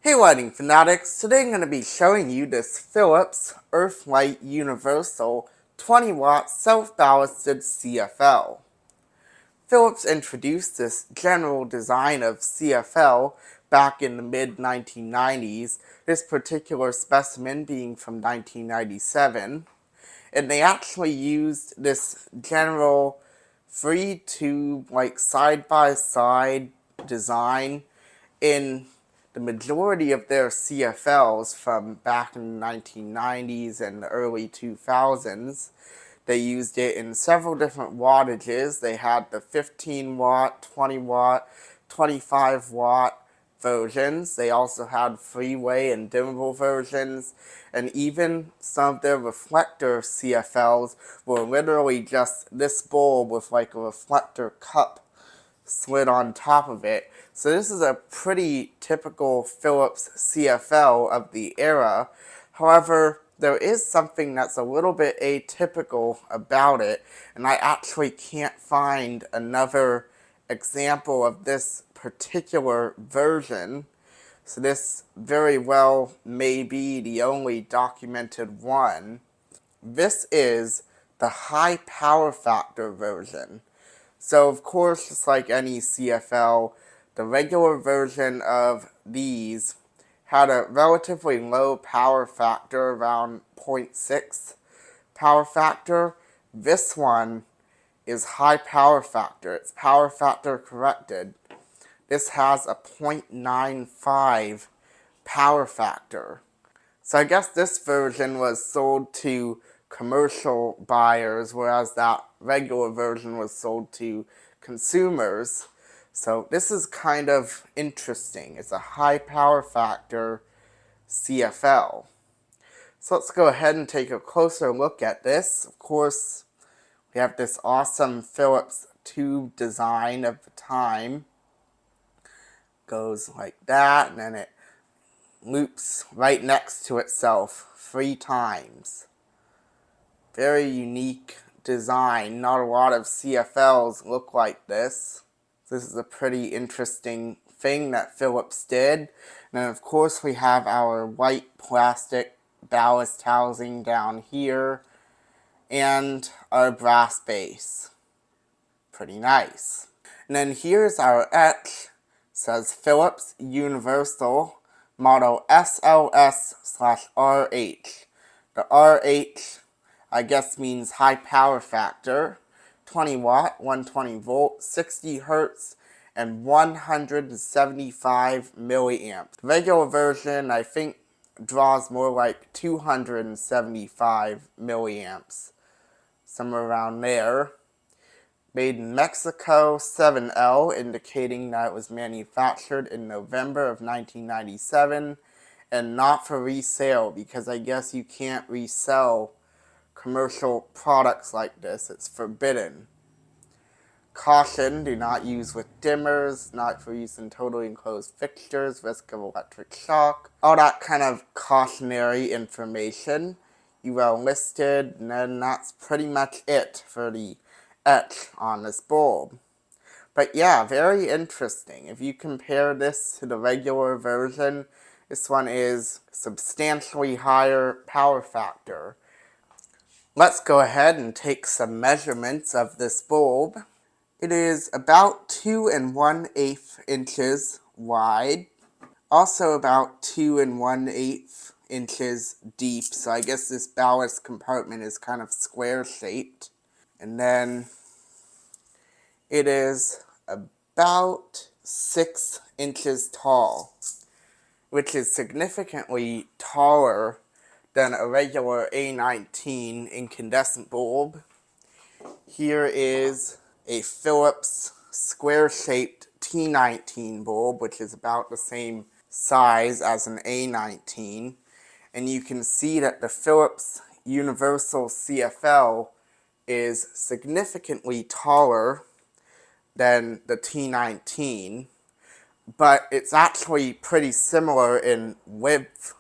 Hey lighting fanatics, today I'm going to be showing you this Philips Earthlight Universal 20 watt self-ballasted CFL. Philips introduced this general design of CFL back in the mid 1990s, this particular specimen being from 1997, and they actually used this general free tube side by side design in the majority of their CFLs from back in the 1990s and the early 2000s. They used it in several different wattages. They had the 15 watt, 20 watt, 25 watt versions. They also had freeway and dimmable versions, and even some of their reflector CFLs were literally just this bulb with like a reflector cup slid on top of it. So this is a pretty typical Philips CFL of the era. However, there is something that's a little bit atypical about it, and I actually can't find another example of this particular version. So this very well may be the only documented one. This is the high power factor version. So of course, just like any CFL, the regular version of these had a relatively low power factor, around 0.6 power factor. This one is high power factor. It's power factor corrected. This has a 0.95 power factor. So I guess this version was sold to commercial buyers, whereas that regular version was sold to consumers. So this is kind of interesting. It's a high power factor CFL. So let's go ahead and take a closer look at this. Of course, we have this awesome Philips tube design of the time. Goes like that, and then it loops right next to itself 3 times. Very unique design. Not a lot of CFLs look like this. This is a pretty interesting thing that Philips did. And then of course we have our white plastic ballast housing down here and our brass base. Pretty nice. And then here's our etch. Says Philips Universal model SLS-RH. The RH, I guess, means high power factor. 20 watt, 120 volt, 60 hertz, and 175 milliamps. The regular version, I think, draws more like 275 milliamps. Somewhere around there. Made in Mexico, 7L, indicating that it was manufactured in November of 1997, and not for resale, because I guess you can't resell commercial products like this. It's forbidden. Caution, do not use with dimmers, not for use in totally enclosed fixtures, risk of electric shock. All that kind of cautionary information. UL listed, and then that's pretty much it for the etch on this bulb. But yeah, very interesting. If you compare this to the regular version, this one is substantially higher power factor. Let's go ahead and take some measurements of this bulb. It is about 2 1/8 inches wide, also about 2 1/8 inches deep, so I guess this ballast compartment is kind of square shaped. And then it is about 6 inches tall, which is significantly taller than a regular A19 incandescent bulb. Here is a Philips square-shaped T19 bulb, which is about the same size as an A19. And you can see that the Philips Universal CFL is significantly taller than the T19, but it's actually pretty similar in width,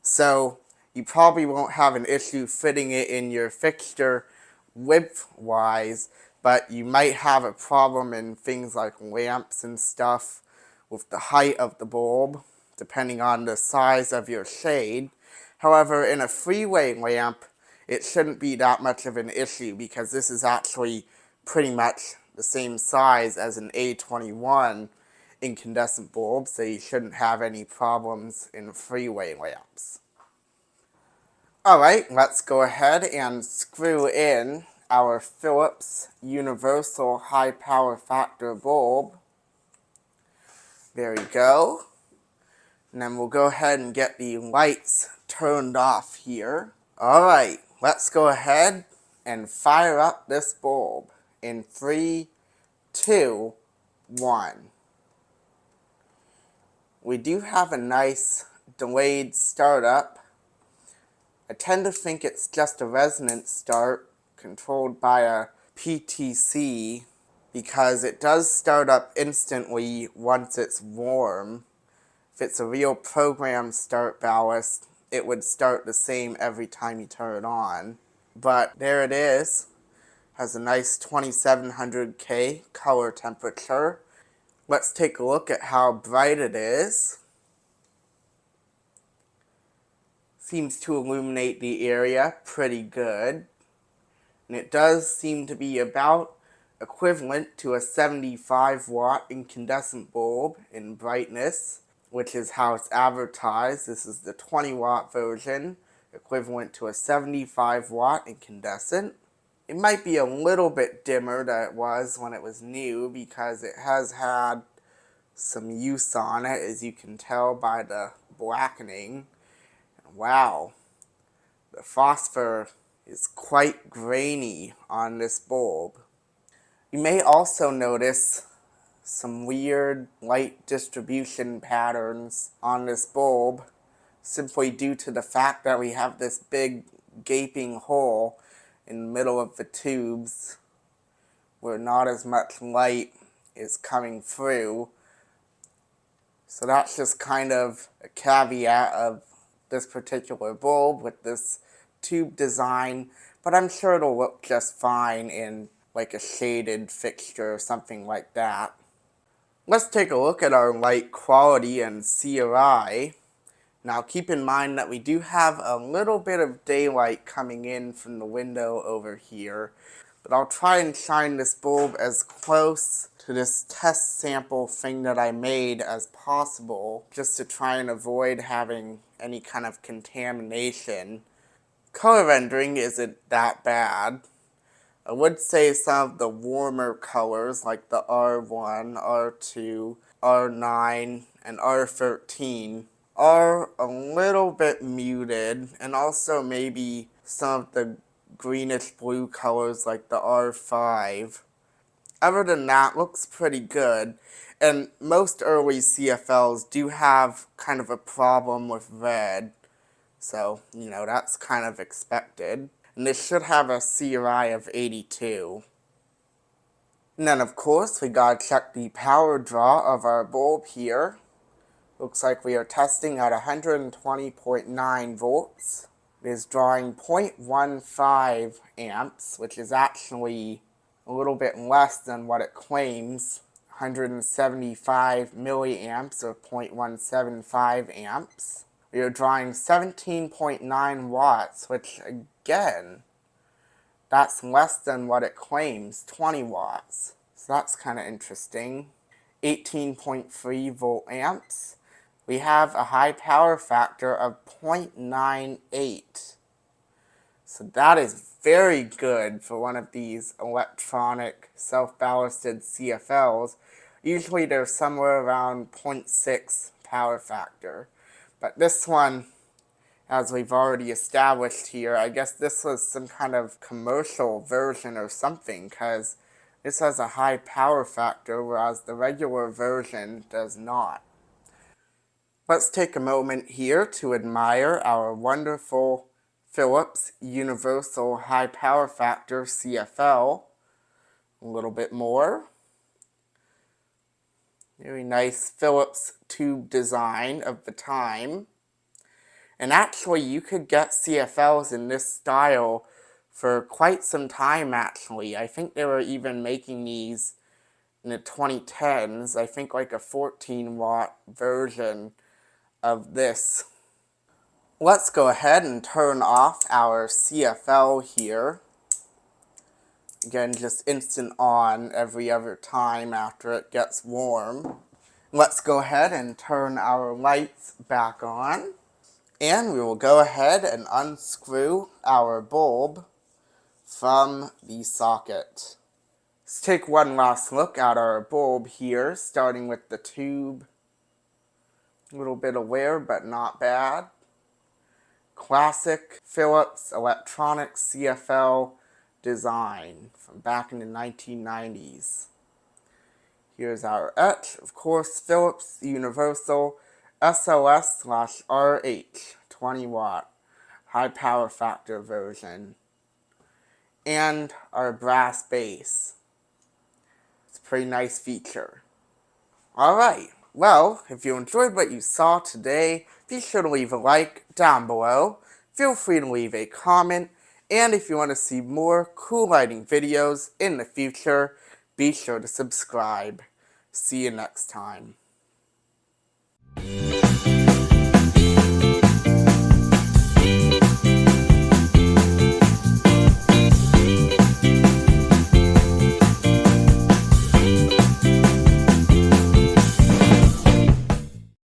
so you probably won't have an issue fitting it in your fixture width-wise, but you might have a problem in things like lamps and stuff with the height of the bulb. depending on the size of your shade. However, in a freeway lamp, it shouldn't be that much of an issue because this is actually pretty much the same size as an A21 incandescent bulb, so you shouldn't have any problems in freeway lamps. Alright, let's go ahead and screw in our Philips Universal High Power Factor bulb. There we go. And then we'll go ahead and get the lights turned off here. Alright, let's go ahead and fire up this bulb in 3, 2, 1. We do have a nice delayed startup. I tend to think it's just a resonance start controlled by a PTC because it does start up instantly once it's warm. If it's a real program start ballast, it would start the same every time you turn it on. But there it is. Has a nice 2700K color temperature. Let's take a look at how bright it is. Seems to illuminate the area pretty good. And it does seem to be about equivalent to a 75 watt incandescent bulb in brightness, which is how it's advertised. This is the 20 watt version, equivalent to a 75 watt incandescent. It might be a little bit dimmer than it was when it was new because it has had some use on it, as you can tell by the blackening. Wow, the phosphor is quite grainy on this bulb. You may also notice some weird light distribution patterns on this bulb simply due to the fact that we have this big gaping hole in the middle of the tubes where not as much light is coming through. So that's just kind of a caveat of this particular bulb with this tube design, but I'm sure it'll look just fine in like a shaded fixture or something like that. Let's take a look at our light quality and CRI. Now keep in mind that we do have a little bit of daylight coming in from the window over here, but I'll try and shine this bulb as close to this test sample thing that I made as possible, just to try and avoid having any kind of contamination. Color rendering isn't that bad. I would say some of the warmer colors like the R1, R2, R9, and R13 are a little bit muted, and also maybe some of the greenish blue colors like the R5. Other than that, looks pretty good. And most early CFLs do have kind of a problem with red. So, that's kind of expected. And this should have a CRI of 82. And then, of course, we gotta check the power draw of our bulb here. Looks like we are testing at 120.9 volts. It is drawing 0.15 amps, which is actually a little bit less than what it claims, 175 milliamps or 0.175 amps. We are drawing 17.9 watts, which again, that's less than what it claims, 20 watts. So that's kind of interesting. 18.3 volt amps. We have a high power factor of 0.98. So that is very good for one of these electronic self-ballasted CFLs. Usually they're somewhere around 0.6 power factor. But this one, as we've already established here, I guess this was some kind of commercial version or something, because this has a high power factor, whereas the regular version does not. Let's take a moment here to admire our wonderful Philips Universal High Power Factor CFL. A little bit more. Very nice Philips tube design of the time. And actually, you could get CFLs in this style for quite some time, actually. I think they were even making these in the 2010s. I think like a 14 watt version of this. Let's go ahead and turn off our CFL here. Again, just instant on every other time after it gets warm. Let's go ahead and turn our lights back on. And we will go ahead and unscrew our bulb from the socket. Let's take one last look at our bulb here, starting with the tube. A little bit of wear, but not bad. Classic Philips electronic CFL design from back in the 1990s. Here's our etch, of course, Philips Universal SLS-RH 20 watt high power factor version. And our brass base. It's a pretty nice feature. Alright, well, if you enjoyed what you saw today, be sure to leave a like down below. Feel free to leave a comment. And if you want to see more cool lighting videos in the future, be sure to subscribe. See you next time.